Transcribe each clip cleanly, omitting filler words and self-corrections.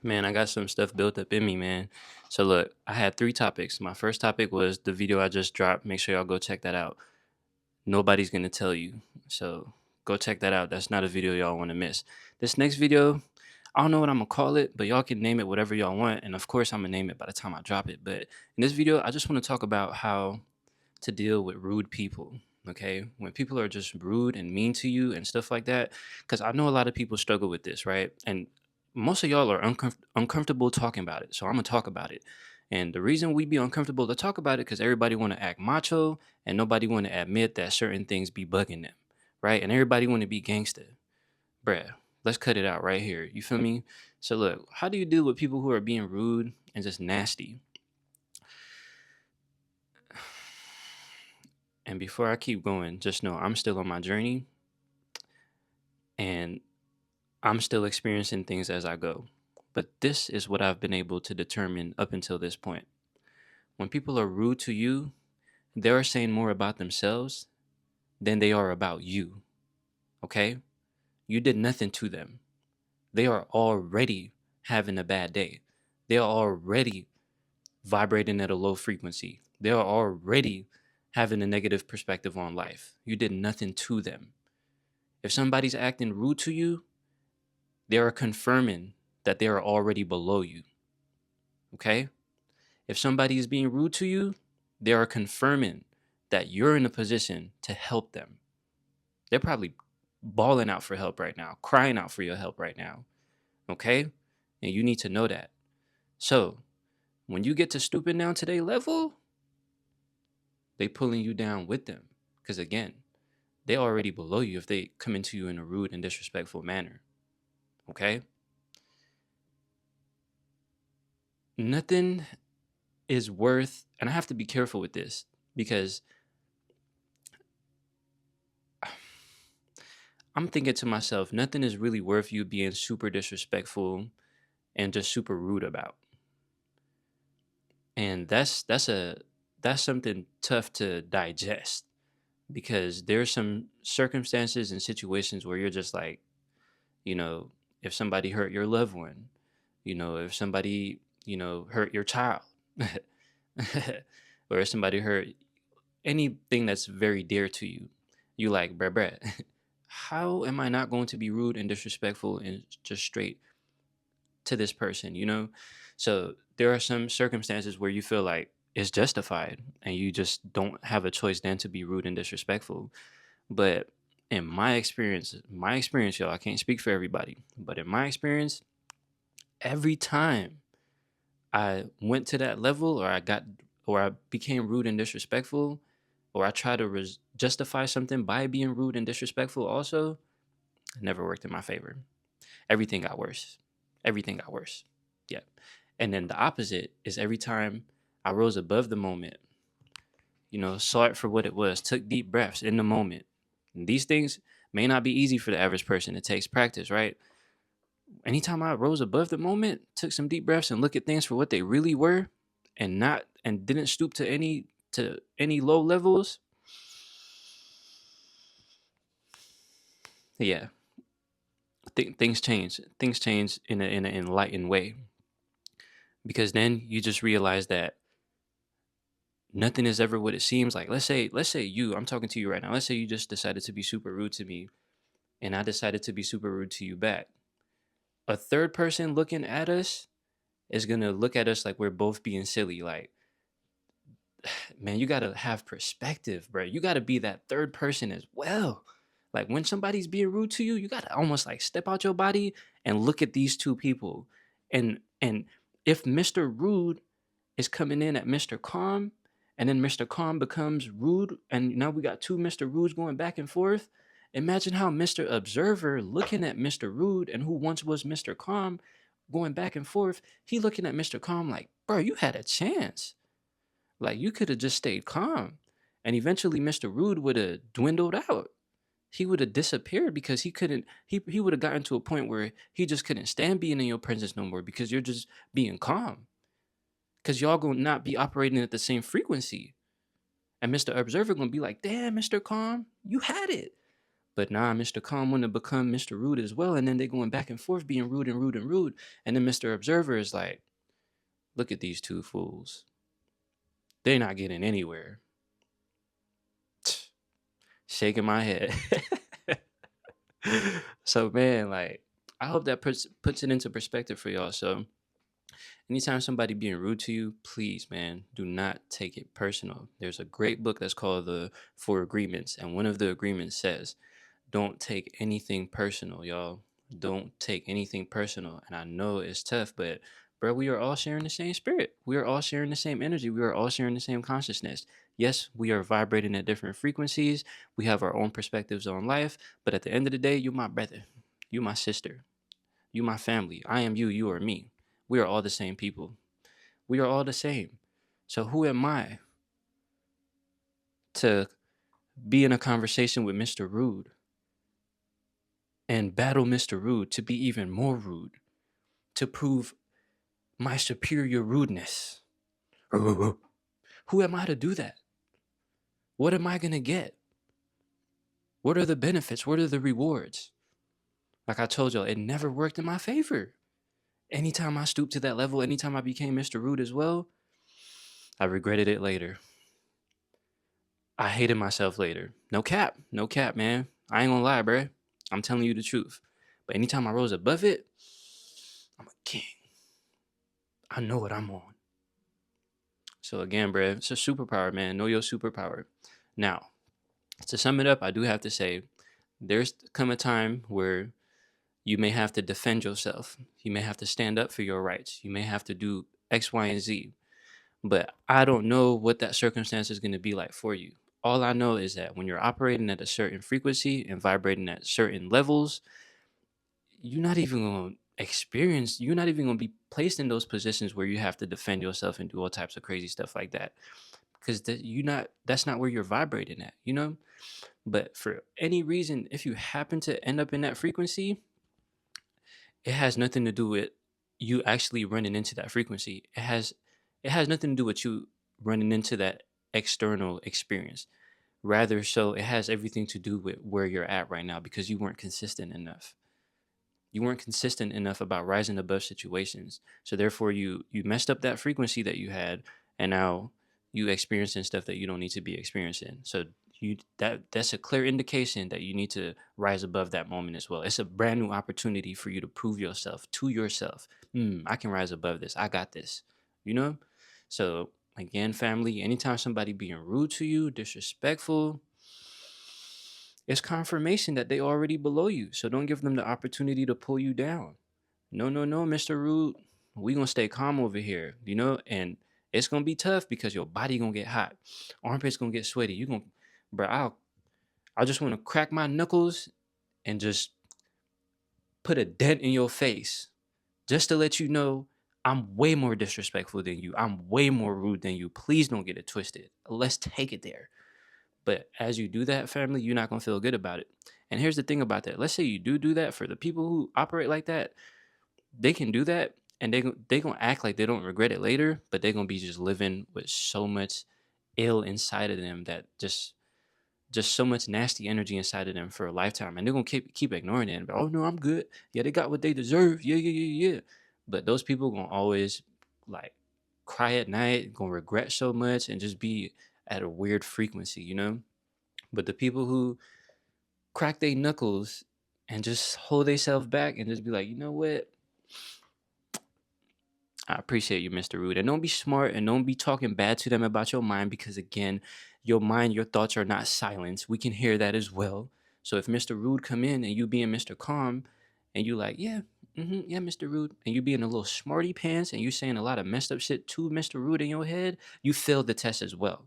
Man, I got some stuff built up in me, man. So look, I had three topics. My first topic was the video I just dropped. Make sure y'all go check that out. Nobody's gonna tell you. So go check that out. That's not a video y'all want to miss. This next video, I don't know what I'm gonna call it, but y'all can name it whatever y'all want. And of course, I'm gonna name it by the time I drop it. But in this video, I just want to talk about how to deal with rude people. Okay, when people are just rude and mean to you and stuff like that, because I know a lot of people struggle with this, right? And most of y'all are uncomfortable talking about it, so I'm gonna talk about it. And the reason we be uncomfortable to talk about it because everybody want to act macho and nobody want to admit that certain things be bugging them, right? And everybody want to be gangster, bruh. Let's cut it out right here. You feel me? So look, how do you deal with people who are being rude and just nasty? And before I keep going, just know I'm still on my journey and I'm still experiencing things as I go. But this is what I've been able to determine up until this point. When people are rude to you, they are saying more about themselves than they are about you. Okay? You did nothing to them. They are already having a bad day. They are already vibrating at a low frequency. They are already having a negative perspective on life. You did nothing to them. If somebody's acting rude to you, they are confirming that they are already below you. Okay? If somebody is being rude to you, they are confirming that you're in a position to help them. They're probably bawling out for help right now, crying out for your help right now. Okay? And you need to know that. So, when you get to stooping down to their level, they pulling you down with them. Because again, they're already below you if they come into you in a rude and disrespectful manner. Okay? Nothing is worth, and I have to be careful with this because I'm thinking to myself, nothing is really worth you being super disrespectful and just super rude about. And that's something tough to digest because there's some circumstances and situations where you're just like, you know, if somebody hurt your loved one, if somebody, hurt your child, or if somebody hurt anything that's very dear to you, you like, bruh, how am I not going to be rude and disrespectful and just straight to this person, So there are some circumstances where you feel like it's justified and you just don't have a choice then to be rude and disrespectful. But in my experience, y'all, I can't speak for everybody, but in my experience, every time I went to that level or I became rude and disrespectful, or I try to justify something by being rude and disrespectful also, it never worked in my favor. Everything got worse. Everything got worse. Yeah. And then the opposite is every time I rose above the moment, saw it for what it was, took deep breaths in the moment. And these things may not be easy for the average person. It takes practice, right? Anytime I rose above the moment, took some deep breaths and look at things for what they really were and didn't stoop to any low levels. Yeah, things change. Things change in an enlightened way because then you just realize that nothing is ever what it seems like. Let's say I'm talking to you right now. Let's say you just decided to be super rude to me and I decided to be super rude to you back. A third person looking at us is going to look at us like we're both being silly. Like, man, you got to have perspective, bro. You got to be that third person as well. Like when somebody's being rude to you, you got to almost like step out your body and look at these two people. And if Mr. Rude is coming in at Mr. Calm, and then Mr. Calm becomes rude, and now we got two Mr. Rudes going back and forth. Imagine how Mr. Observer looking at Mr. Rude and who once was Mr. Calm going back and forth. He looking at Mr. Calm like, bro, you had a chance. Like you could have just stayed calm. And eventually Mr. Rude would have dwindled out. He would have disappeared because he couldn't he would have gotten to a point where he just couldn't stand being in your presence no more because you're just being calm. Cause y'all gonna not be operating at the same frequency. And Mr. Observer gonna be like, damn, Mr. Calm, you had it. But nah, Mr. Calm want to become Mr. Rude as well, and then they going back and forth being rude and rude and rude. And then Mr. Observer is like, look at these two fools. They're not getting anywhere. Shaking my head. So man, like I hope that puts it into perspective for y'all. So anytime somebody being rude to you, please, man, do not take it personal. There's a great book that's called The Four Agreements, and one of the agreements says, don't take anything personal, y'all. Don't take anything personal. And I know it's tough, but bro, we are all sharing the same spirit. We are all sharing the same energy. We are all sharing the same consciousness. Yes, we are vibrating at different frequencies. We have our own perspectives on life, but at the end of the day, you my brother. You my sister. You my family. I am you, you are me. We are all the same people. We are all the same. So who am I to be in a conversation with Mr. Rude and battle Mr. Rude to be even more rude, to prove my superior rudeness? Who am I to do that? What am I going to get? What are the benefits? What are the rewards? Like I told y'all, it never worked in my favor. Anytime I stooped to that level, anytime I became Mr. Rude as well, I regretted it later. I hated myself later. No cap. No cap, man. I ain't gonna lie, bruh. I'm telling you the truth. But anytime I rose above it, I'm a king. I know what I'm on. So again, bruh, it's a superpower, man. Know your superpower. Now, to sum it up, I do have to say, there's come a time where you may have to defend yourself. You may have to stand up for your rights. You may have to do X, Y, and Z. But I don't know what that circumstance is going to be like for you. All I know is that when you're operating at a certain frequency and vibrating at certain levels, you're not even going to experience, you're not even going to be placed in those positions where you have to defend yourself and do all types of crazy stuff like that. Because that's not where you're vibrating at, you know? But for any reason, if you happen to end up in that frequency, it has nothing to do with you actually running into that frequency. It has nothing to do with you running into that external experience. Rather so it has everything to do with where you're at right now because you weren't consistent enough. You weren't consistent enough about rising above situations. So therefore you messed up that frequency that you had, and now you experiencing stuff that you don't need to be experiencing. So that's a clear indication that you need to rise above that moment as well. It's a brand new opportunity for you to prove yourself to yourself. I can rise above this. I got this. You know? So again, family, anytime somebody being rude to you, disrespectful, it's confirmation that they already below you. So don't give them the opportunity to pull you down. No, no, no, Mr. Rude. We gonna stay calm over here, you know, and it's gonna be tough because your body gonna get hot, armpits gonna get sweaty. You gonna, bro. I just want to crack my knuckles and just put a dent in your face, just to let you know I'm way more disrespectful than you. I'm way more rude than you. Please don't get it twisted. Let's take it there. But as you do that, family, you're not gonna feel good about it. And here's the thing about that. Let's say you do that. For the people who operate like that, they can do that, and they gonna act like they don't regret it later, but they're gonna be just living with so much ill inside of them that just so much nasty energy inside of them for a lifetime, and they're gonna keep ignoring it. But, oh no, I'm good. Yeah, they got what they deserve. Yeah, yeah, yeah, yeah. But those people gonna always like cry at night, gonna regret so much, and just be at a weird frequency, you know. But the people who crack their knuckles and just hold themselves back and just be like, you know what? I appreciate you, Mr. Rude. And don't be smart and don't be talking bad to them about your mind because, again, your mind, your thoughts are not silence. We can hear that as well. So if Mr. Rude come in and you being Mr. Calm and you like, yeah, yeah, Mr. Rude, and you being a little smarty pants and you saying a lot of messed up shit to Mr. Rude in your head, you failed the test as well.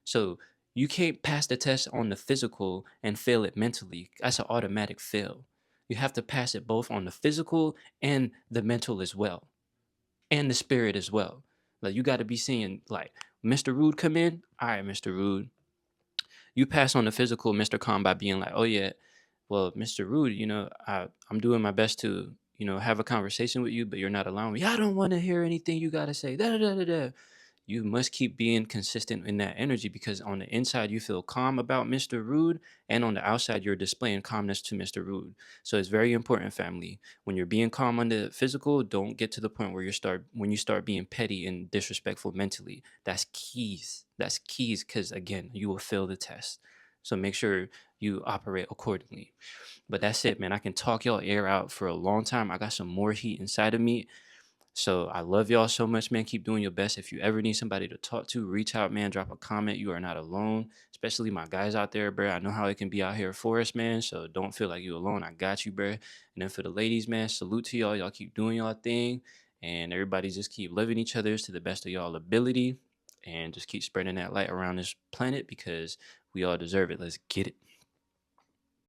So you can't pass the test on the physical and fail it mentally. That's an automatic fail. You have to pass it both on the physical and the mental as well, and the spirit as well. Like you got to be seeing like Mr. Rude come in. All right, Mr. Rude, you pass on the physical, Mr. Calm, by being like, oh yeah, well, Mr. Rude, I'm doing my best to have a conversation with you, but you're not allowing me. I don't want to hear anything you got to say. Da, da, da, da, da. you must keep being consistent in that energy, because on the inside you feel calm about Mr. Rude, and on the outside you're displaying calmness to Mr. Rude. So it's very important, family. When you're being calm on the physical, don't get to the point where you start being petty and disrespectful mentally. That's keys. That's keys, because again, you will fail the test. So make sure you operate accordingly. But that's it, man. I can talk y'all air out for a long time. I got some more heat inside of me. So I love y'all so much, man. Keep doing your best. If you ever need somebody to talk to, reach out, man. Drop a comment. You are not alone. Especially my guys out there, bro. I know how it can be out here for us, man. So don't feel like you alone. I got you, bro. And then for the ladies, man, salute to y'all. Y'all keep doing y'all thing. And everybody just keep loving each other to the best of y'all ability. And just keep spreading that light around this planet, because we all deserve it. Let's get it.